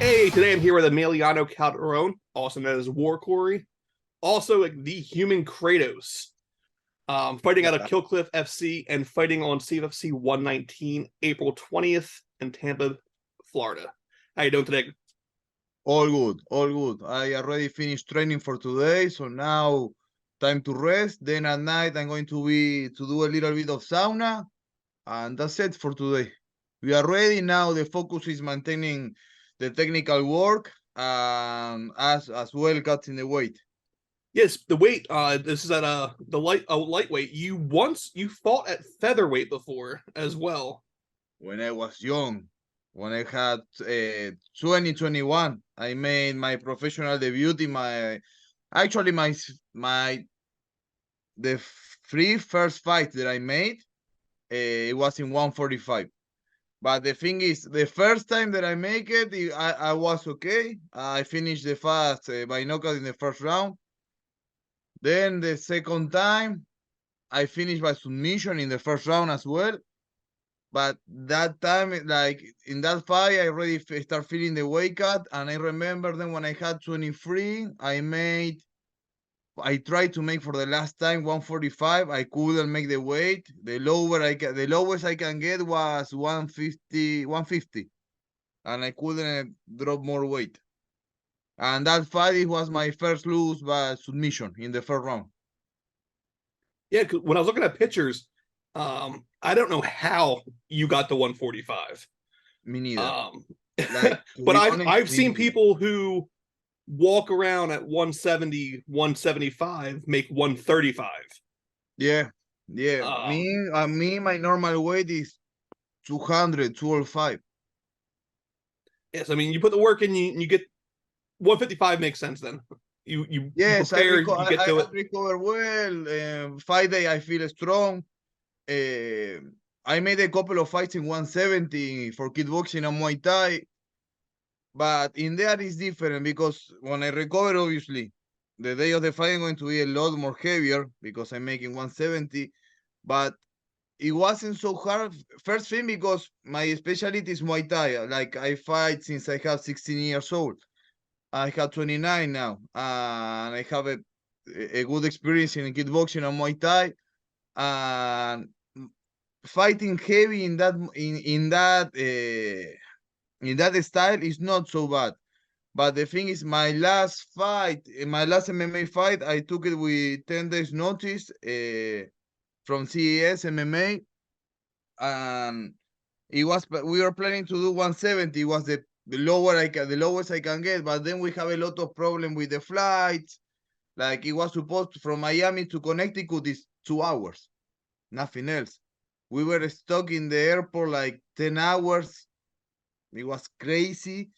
Hey, today I'm here with Emiliano Calderon, also known as WARCOREY, also like the human Kratos, fighting out of Killcliff FC and fighting on CFFC 119, April 20th in Tampa, Florida. How you doing today? All good, all good. I already finished training for today, so now time to rest. Then at night I'm going to do a little bit of sauna, and that's it for today. We are ready now. The focus is maintaining the technical work, as well cutting the weight. Yes, the weight. This is at the lightweight. You fought at featherweight before as well. When I was young, when I had 2021, I made my professional debut in the first fight that I made. It was in 145. But the thing is, the first time that I make it, I was okay. I finished the fight by knockout in the first round. Then the second time, I finished by submission in the first round as well. But that time, like in that fight, I already start feeling the weight cut. And I remember then when I had 23, I tried to make for the last time 145. I couldn't make the weight. The lowest I can get was 150, and I couldn't drop more weight. And that fight, it was my first lose by submission in the first round. Yeah, when I was looking at pictures, I don't know how you got the 145. Me neither. But I've seen people who walk around at 170, 175, make 135. Yeah. Me, my normal weight is 200, 205. Yes, I mean you put the work in, you get 155 makes sense then. Yes, prepare, I recover well. 5 days I feel strong. I made a couple of fights in 170 for kickboxing and Muay Thai. But in there is different because when I recover, obviously, the day of the fight I'm going to be a lot more heavier because I'm making 170. But it wasn't so hard. First thing, because my specialty is Muay Thai. Like I fight since I have 16 years old. I have 29 now. And I have a good experience in kickboxing and Muay Thai. And fighting heavy in that style is not so bad. But the thing is, my last MMA fight, I took it with 10 days notice from CES MMA, and we were planning to do 170. It was the lowest I can get, but then we have a lot of problem with the flights. Like it was supposed from Miami to Connecticut is 2 hours, nothing else. We were stuck in the airport like 10 hours. It was crazy.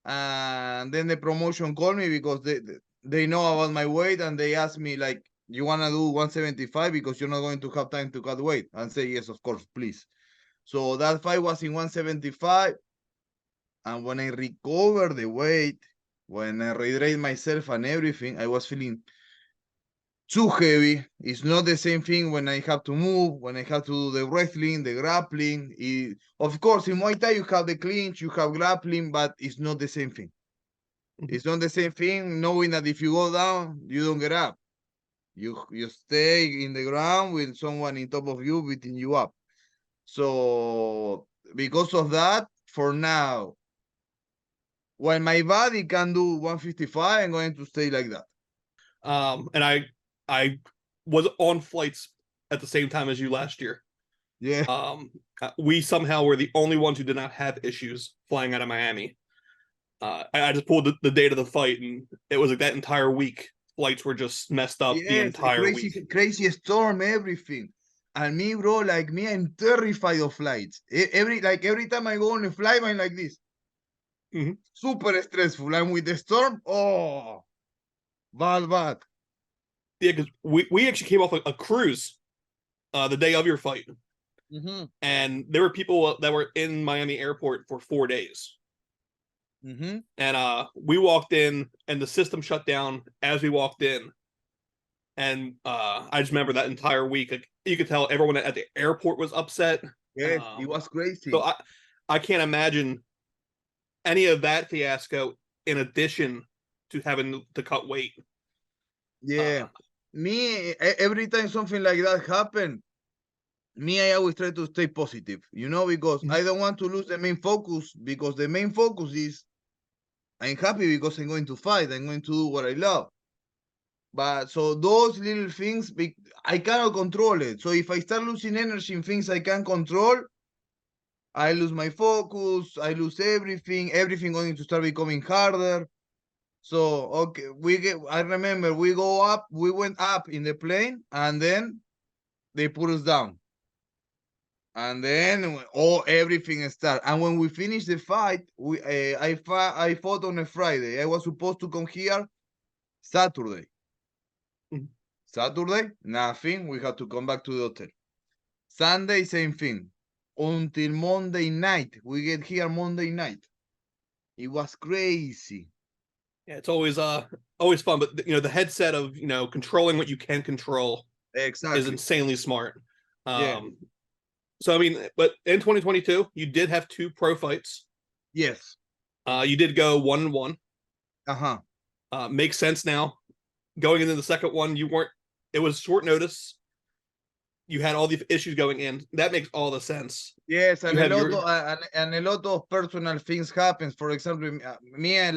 And then the promotion called me because they know about my weight, and they asked me like, you want to do 175 because you're not going to have time to cut weight? And say, yes, of course, please. So that fight was in 175. And when I recovered the weight, when I rehydrate myself and everything, I was feeling too heavy. It's not the same thing when I have to move, when I have to do the wrestling, the grappling. Of course, in Muay Thai, you have the clinch, you have grappling, but it's not the same thing. It's not the same thing knowing that if you go down, you don't get up. You stay in the ground with someone in top of you, beating you up. So because of that, for now, when my body can do 155, I'm going to stay like that. And I was on flights at the same time as you last year. Yeah. We somehow were the only ones who did not have issues flying out of Miami. I just pulled the date of the fight, and it was like that entire week. Flights were just messed up the entire week. Crazy storm, everything. And me, bro, like me, I'm terrified of flights. Every time I go on a flight, I'm like this. Super stressful. I'm with the storm. Oh, bad. Yeah, because we actually came off a cruise the day of your fight. And there were people that were in Miami airport for 4 days. And we walked in, and the system shut down as we walked in. And I just remember that entire week. Like, you could tell everyone at the airport was upset. Yeah, it was crazy. So I can't imagine any of that fiasco in addition to having to cut weight. Yeah. Every time something like that happen, I always try to stay positive, because I don't want to lose the main focus, because the main focus is I'm happy because I'm going to fight. I'm going to do what I love. But so those little things, I cannot control it. So if I start losing energy in things I can't control, I lose my focus. I lose everything. Everything going to start becoming harder. So okay, I remember we went up in the plane, and then they put us down. And then everything started. And when we finished the fight, I fought on a Friday. I was supposed to come here Saturday. Saturday, nothing. We had to come back to the hotel. Sunday, same thing. Until Monday night. We get here Monday night. It was crazy. Yeah, it's always fun, but the headset of controlling what you can control Exactly is insanely smart. Yeah. So I mean, but in 2022, you did have 2 pro fights. Yes. You did go 1-1. Uh-huh. Makes sense now. Going into the second one, it was short notice. You had all the issues going in. That makes all the sense. Yes, and a lot of personal things happens. For example, me, I'm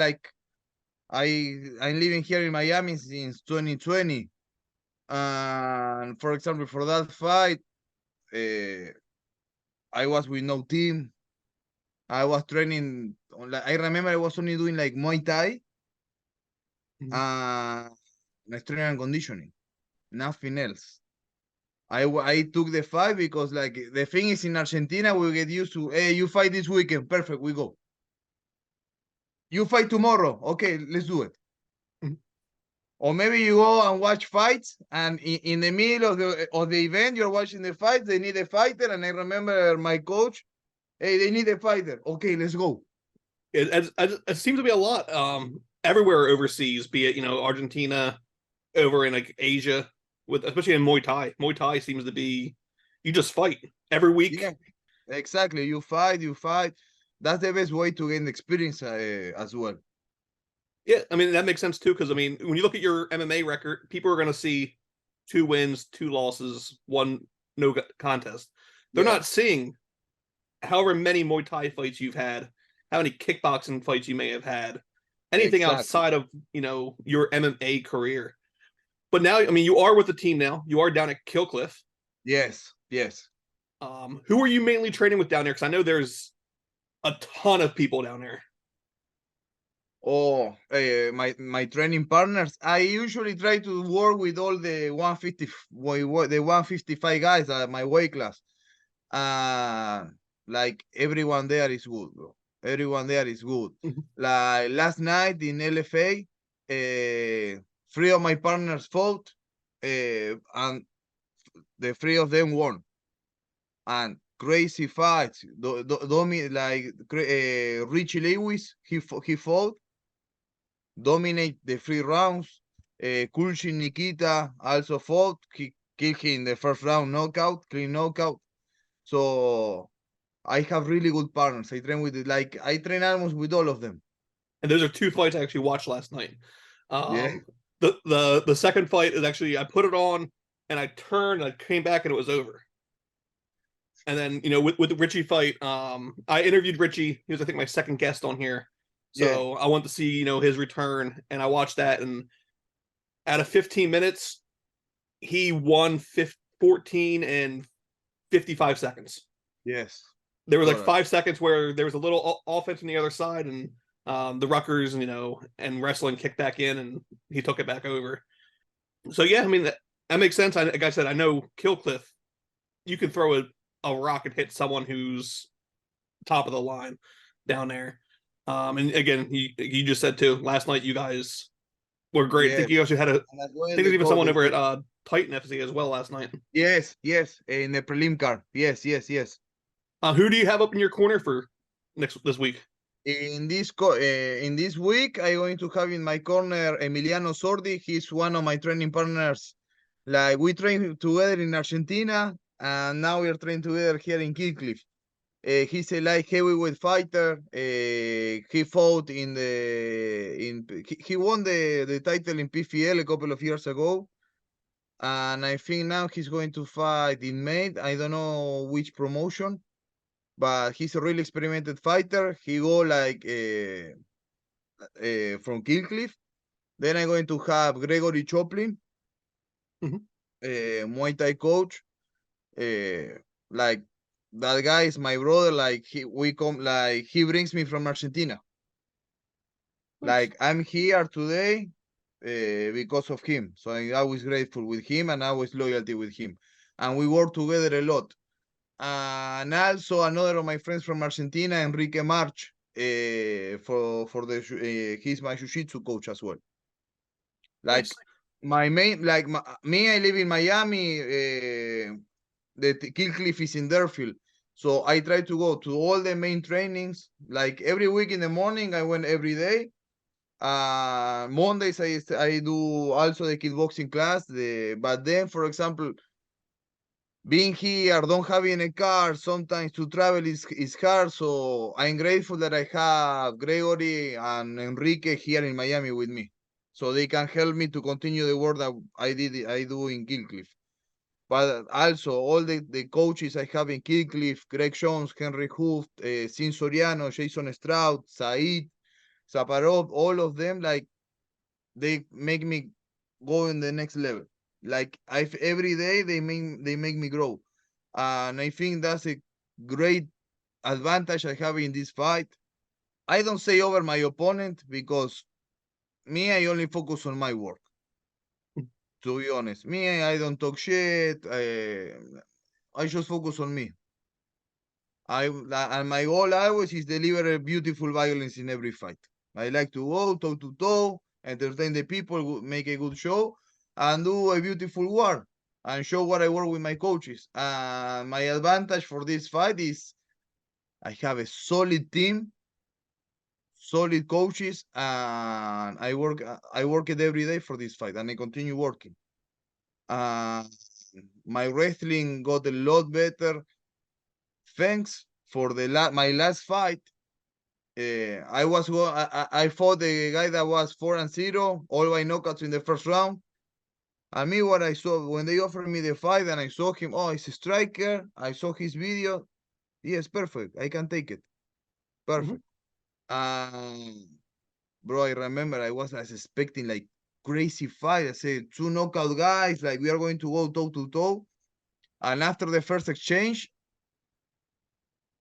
living here in Miami since 2020. And for example, for that fight, I was with no team. I was training. I remember I was only doing like Muay Thai, strength and conditioning, nothing else. I took the fight because like the thing is in Argentina we get used to, hey, you fight this weekend, perfect, we go. You fight tomorrow, okay, let's do it. Or maybe you go and watch fights, and in the middle of the event you're watching the fight. They need a fighter, and I remember my coach, hey, they need a fighter. Okay, let's go. It seems to be a lot everywhere overseas, be it Argentina, over in like Asia, especially in Muay Thai. Muay Thai seems to be you just fight every week. Yeah, exactly. You fight. That's the best way to gain experience as well. Yeah, I mean that makes sense too, because I mean when you look at your MMA record, people are going to see 2 wins, 2 losses, 1 no contest. They're not seeing however many Muay Thai fights you've had, how many kickboxing fights you may have had, anything outside of your MMA career. But now, I mean, you are with the team now. You are down at Killcliff. Yes. Who are you mainly training with down there? Because I know there's a ton of people down there. Oh, my training partners. I usually try to work with all the 155 guys at my weight class. Like everyone there is good, bro. Everyone there is good. Like last night in LFA, 3 of my partners fought, and the 3 of them won. And crazy fights. Richie Lewis, he fought, dominate the 3 rounds. Kulshin Nikita also fought. He killed him in the first round, clean knockout. So I have really good partners. I train I train almost with all of them. And those are 2 fights I actually watched last night. The second fight is actually, I put it on and I turned, I came back and it was over. And then, with the Richie fight, I interviewed Richie. He was, I think, my second guest on here. So I want to see, his return. And I watched that. And out of 15 minutes, he won 14 and 55 seconds. Yes. There was like 5 seconds where there was a little offense on the other side, and the Ruckers, and wrestling kicked back in, and he took it back over. So yeah, I mean that makes sense. Like I said, I know Killcliff, you can throw a rock and hit someone who's top of the line down there. And again, you just said too, last night you guys were great. I think you actually had I think there's even someone over at Titan FC as well last night. Yes, in the prelim card. Yes. Who do you have up in your corner for this week? In this week, I'm going to have in my corner Emiliano Sordi. He's one of my training partners. Like we train together in Argentina, and now we are training together here in Killcliff. He's a light heavyweight fighter. He fought he won the title in PFL a couple of years ago. And I think now he's going to fight in May. I don't know which promotion, but he's a really experimented fighter. He go like from Killcliff. Then I'm going to have Gregory Choplin, Muay Thai coach. Like that guy is my brother. Like he brings me from Argentina. Like I'm here today because of him. So I'm always grateful with him and always loyalty with him. And we work together a lot. And also another of my friends from Argentina, Enrique March, for the he's my jiu-jitsu coach as well. Like my main, like me, I live in Miami. The Killcliff is in Deerfield, so I try to go to all the main trainings. Like every week in the morning, I went every day. Mondays I do also the kickboxing class. But then, for example, being here, don't having a car, sometimes to travel is hard. So I'm grateful that I have Gregory and Enrique here in Miami with me, so they can help me to continue the work that I do in Killcliff. But also all the coaches I have in Killcliff, Greg Jones, Henry Hooft, Sin Soriano, Jason Stroud, Said, Zaparov, all of them, like they make me go in the next level. Like every day they make me grow. And I think that's a great advantage I have in this fight. I don't say over my opponent because me, I only focus on my work. To be honest, me, I don't talk shit. I just focus on me. And my goal always is deliver beautiful violence in every fight. I like to go toe to toe, entertain the people, make a good show, and do a beautiful war and show what I work with my coaches. My advantage for this fight is I have a solid team, solid coaches, and I work it every day for this fight, and I continue working. My wrestling got a lot better. Thanks for my last fight. I fought the guy that was 4-0, all by knockouts in the first round. And me, what I saw when they offered me the fight, and I saw him, oh, he's a striker. I saw his video. Yes, perfect. I can take it. Perfect. Bro, I remember I was expecting like crazy fight. I said 2 knockout guys, like we are going to go toe to toe. And after the first exchange,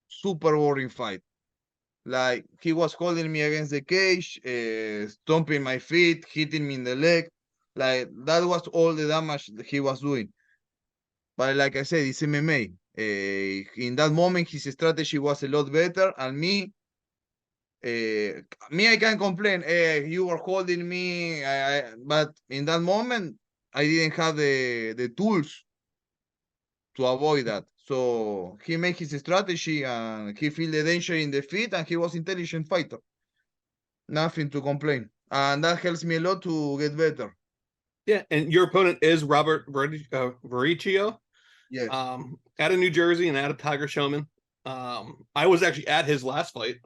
super boring fight. Like he was holding me against the cage, stomping my feet, hitting me in the leg. Like that was all the damage that he was doing. But like I said, it's MMA. In that moment, his strategy was a lot better. And me, I can't complain. You were holding me, but in that moment, I didn't have the tools to avoid that. So he made his strategy and he feel the danger in the feet, and he was intelligent fighter. Nothing to complain. And that helps me a lot to get better. Yeah, and your opponent is Robert Vericchio. Yes. Out of New Jersey and out of Tiger Showman. I was actually at his last fight.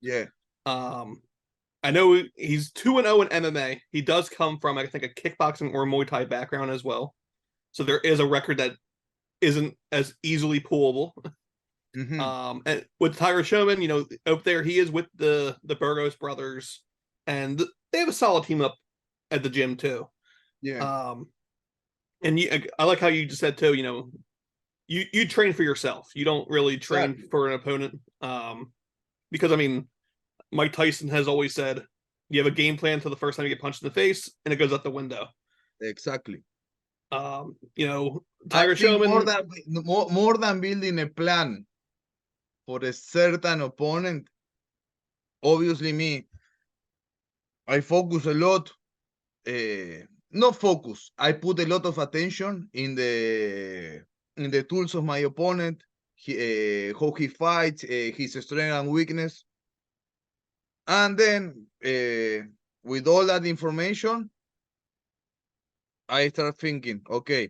Yeah. I know he's 2-0 in MMA. He does come from, I think, a kickboxing or Muay Thai background as well. So there is a record that isn't as easily pullable. And with Tiger Showman, up there, he is with the Burgos brothers, and they have a solid team up at the gym too. Yeah. And I like how you just said too, you train for yourself. You don't really train for an opponent. Because I mean, Mike Tyson has always said you have a game plan till the first time you get punched in the face, and it goes out the window. Exactly. Tiger Showman more than building a plan for a certain opponent. Obviously, me, I focus a lot. Not focus. I put a lot of attention in the tools of my opponent, how he fights, his strength and weakness. And then with all that information, I start thinking, okay,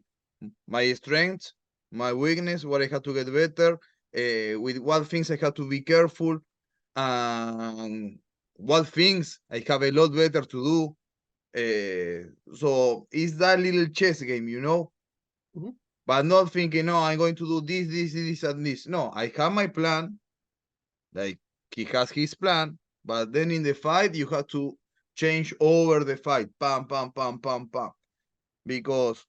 my strengths, my weakness, what I have to get better, with what things I have to be careful, and what things I have a lot better to do. So it's that little chess game, you know. Mhm. But not thinking, no, I'm going to do this, and this. No, I have my plan. Like he has his plan, but then in the fight, you have to change over the fight. Pam, pam, pam, pam, pam. Because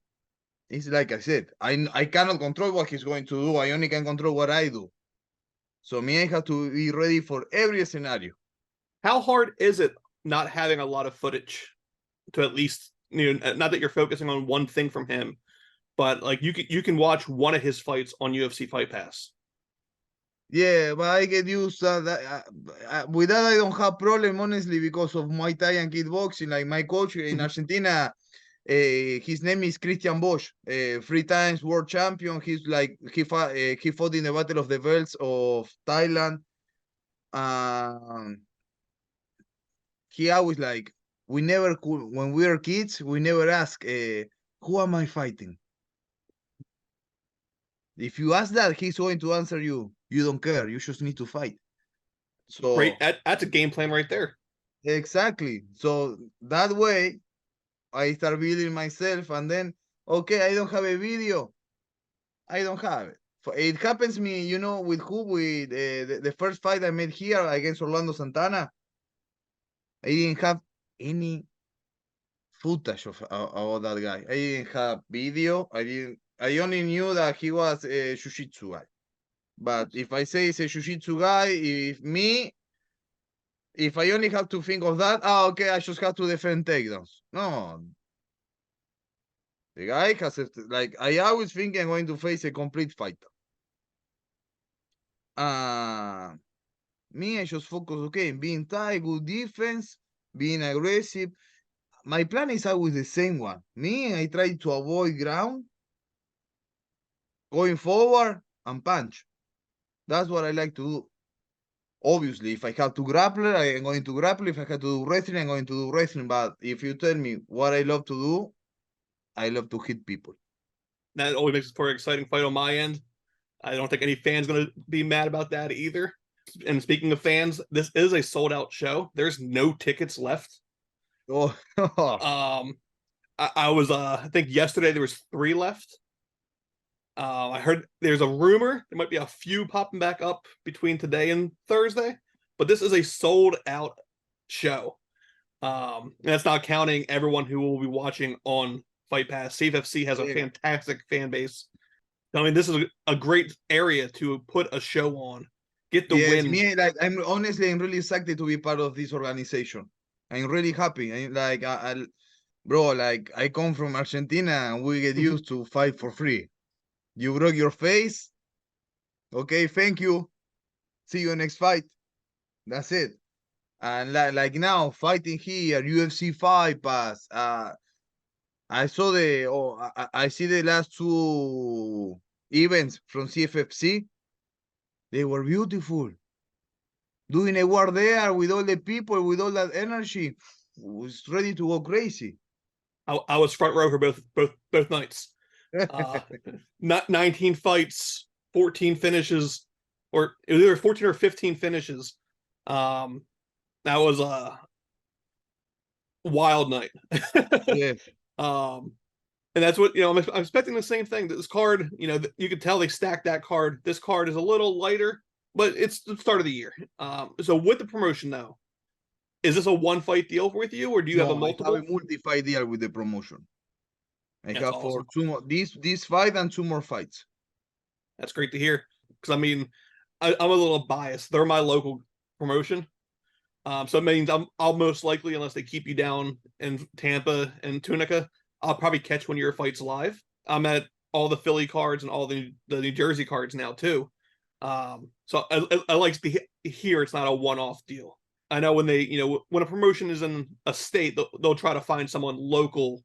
it's like I said, I cannot control what he's going to do. I only can control what I do. So me, I have to be ready for every scenario. How hard is it not having a lot of footage to at least, not that you're focusing on one thing from him, but like you can watch one of his fights on UFC Fight Pass. Yeah, but I get used to that. With that, I don't have problem, honestly, because of Muay Thai and kickboxing. Like my coach in Argentina, his name is Christian Bosch, 3 times world champion. He's like he fought in the Battle of the Belts of Thailand. Um, he always like we never could when we were kids. We never ask, "Who am I fighting?" If you ask that, he's going to answer you. You don't care. You just need to fight. Great, So that's a game plan right there. exactly. So that way, I start building myself, and then okay, I don't have a video. I don't have it. It happens me, you know, with who with the first fight I made here against Orlando Santana. I didn't have any footage of about that guy. I didn't have video. I didn't. I only knew that he was a jiu-jitsu guy. But if I say it's a jiu-jitsu guy, if I only have to think of that, okay, I just have to defend takedowns. No, the guy has like I always think I'm going to face a complete fighter. Uh Me, I just focus, okay, being tight, good defense, being aggressive. My plan is always the same one. Me, I try to avoid ground, going forward and punch. That's what I like to do. Obviously, if I have to grapple, I am going to grapple. If I have to do wrestling, I'm going to do wrestling. But if you tell me what I love to do, I love to hit people. That always makes it for an exciting fight on my end. I don't think any fan's going to be mad about that either. And speaking of fans, this is a sold out show. There's no tickets left. Oh, I was I think yesterday there was 3 left. I heard there's a rumor there might be a few popping back up between today and Thursday, but this is a sold out show. And that's not counting everyone who will be watching on Fight Pass. CFFC has a yeah. fantastic fan base. I mean, this is a great area to put a show on. Get the Yes, win. me, like I'm really excited to be part of this organization. I'm really happy. Bro, like I come from Argentina and we get used to fight for free. You broke your face. Okay, thank you. See you next fight. That's it. And like now, fighting here, UFC Fight Pass. I saw I see the last 2 events from CFFC. They were beautiful. Doing a war there with all the people, with all that energy, was ready to go crazy. I was front row for both nights. Not 19 fights, 14 finishes, or it was either 14 or 15 finishes. That was a wild night. Yeah. And that's what I'm expecting the same thing. That this card, you could tell they stacked that card. This card is a little lighter, but it's the start of the year. So with the promotion though, is this a 1 fight deal with you, or do you have a multiple? I have a multi-fight deal with the promotion. I That's have awesome. for 2 more this fight and 2 more fights. That's great to hear. Because I mean, I'm a little biased. They're my local promotion. So it means I'll most likely, unless they keep you down in Tampa and Tunica, I'll probably catch one of your fights live. I'm at all the Philly cards and all the New Jersey cards now too. So I like to hear it's not a one-off deal. I know when when a promotion is in a state, they'll try to find someone local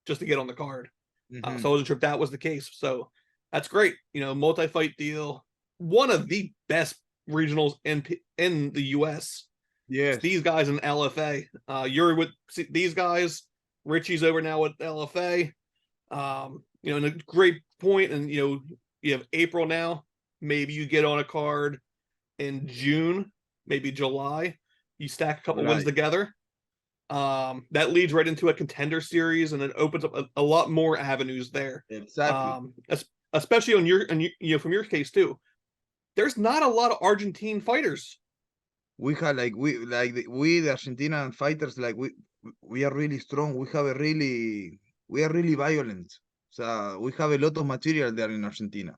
just to get on the card. So I wasn't sure if that was the case. So that's great. Multi-fight deal. One of the best regionals in the U.S. Yes. It's these guys in LFA. You're with these guys. Richie's over now with LFA. And a great point. And you have April now. Maybe you get on a card in June, maybe July. You stack a couple wins together. That leads right into a contender series, and it opens up a lot more avenues there. Exactly. Especially on your, and you know, from your case too. There's not a lot of Argentine fighters. We have the Argentinian fighters, like we are really strong. We are really violent. So we have a lot of material there in Argentina.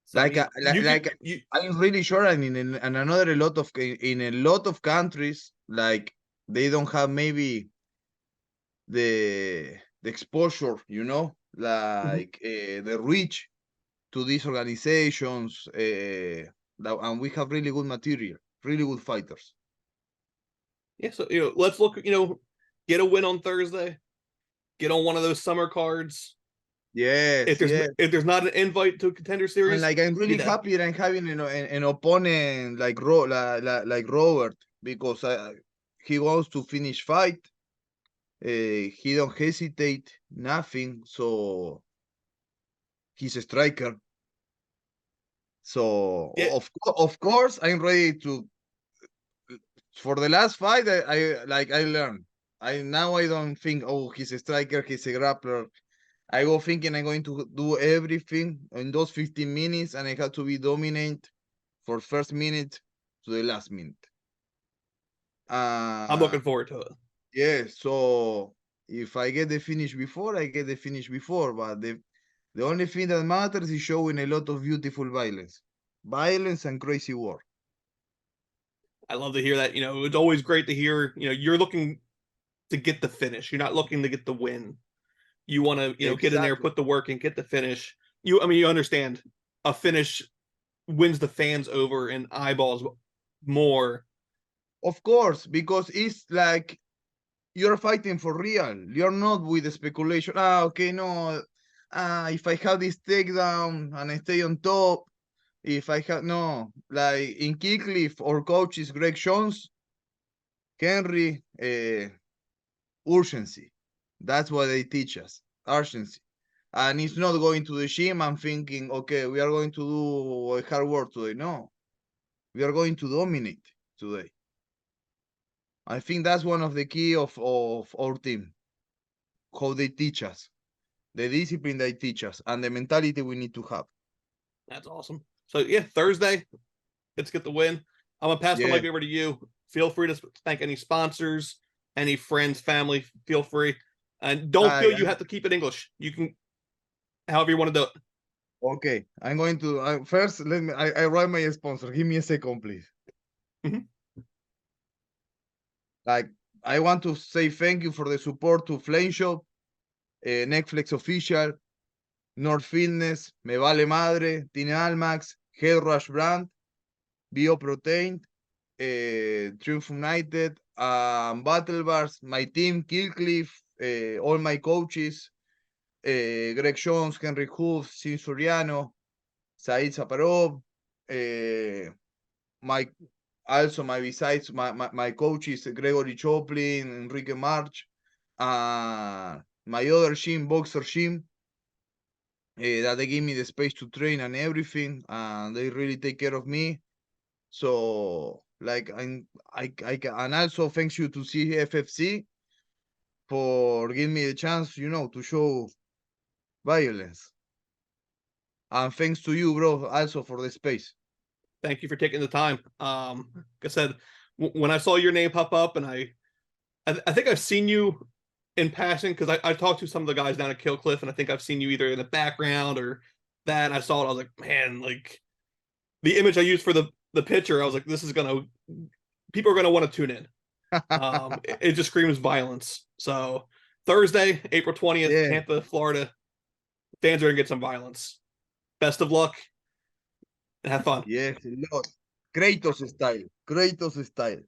So, I'm really sure, and in a lot of countries, like they don't have maybe the exposure, like the reach to these organizations, and we have really good material, really good fighters. Yeah, so let's look. Get a win on Thursday. Get on one of those summer cards. Yes. If there's not an invite to a contender series, and like I'm really happy that I'm having an opponent like Robert, because he wants to finish fight. He don't hesitate, nothing. So he's a striker. So yeah. of course I'm ready to. For the last fight, I learned. I don't think, oh, he's a striker, he's a grappler. I go thinking I'm going to do everything in those 15 minutes, and I have to be dominant for first minute to the last minute. I'm looking forward to it. Yeah, so if I get the finish before, I get the finish before. But the only thing that matters is showing a lot of beautiful violence and crazy war. I love to hear that. It's always great to hear. You're looking to get the finish. You're not looking to get the win. You want to, get in there, put the work in, get the finish. You understand a finish wins the fans over and eyeballs more. Of course, because it's like you're fighting for real. You're not with the speculation. Okay, no. If I have this takedown and I stay on top, if I have no, like in Kickliff, our coach is Greg Jones, Henry, urgency. That's what they teach us, urgency. And it's not going to the gym and thinking, okay, we are going to do a hard work today. No, we are going to dominate today. I think that's one of the key of our team, how they teach us, the discipline they teach us, and the mentality we need to have. That's awesome. So yeah, Thursday, let's get the win. I'm gonna pass the mic over to you. Feel free to thank any sponsors, any friends, family. Feel free, and don't feel you have to keep it English. You can, however you want to do it. Okay, I'm going to first. Let me. I write my sponsor. Give me a second, please. Like, I want to say thank you for the support to Flame Shop, Netflix Official, North Fitness, Me Vale Madre, Tine Almax, Head Rush Brand, Bioprotein, Triumph United, Battle Bars, my team, Killcliff, all my coaches, Greg Jones, Henry Hoof, Sin Soriano, Said Zaparov, my coaches, Gregory Choplin, Enrique March, my other gym, Boxer Gym, that they give me the space to train and everything, and they really take care of me. So, like, and also thanks you to CFFC for giving me the chance, to show violence. And thanks to you, bro, also for the space. Thank you for taking the time. Like I said, when I saw your name pop up, and I think I've seen you in passing, because I talked to some of the guys down at Kill Cliff, and I think I've seen you either in the background or that. And I saw it, I was like, man, like the image I used for the picture, I was like, people are gonna want to tune in. It just screams violence. So Thursday, April 20th, Tampa, Florida, fans are gonna get some violence. Best of luck. Have fun. Yes, Lord. Kratos style.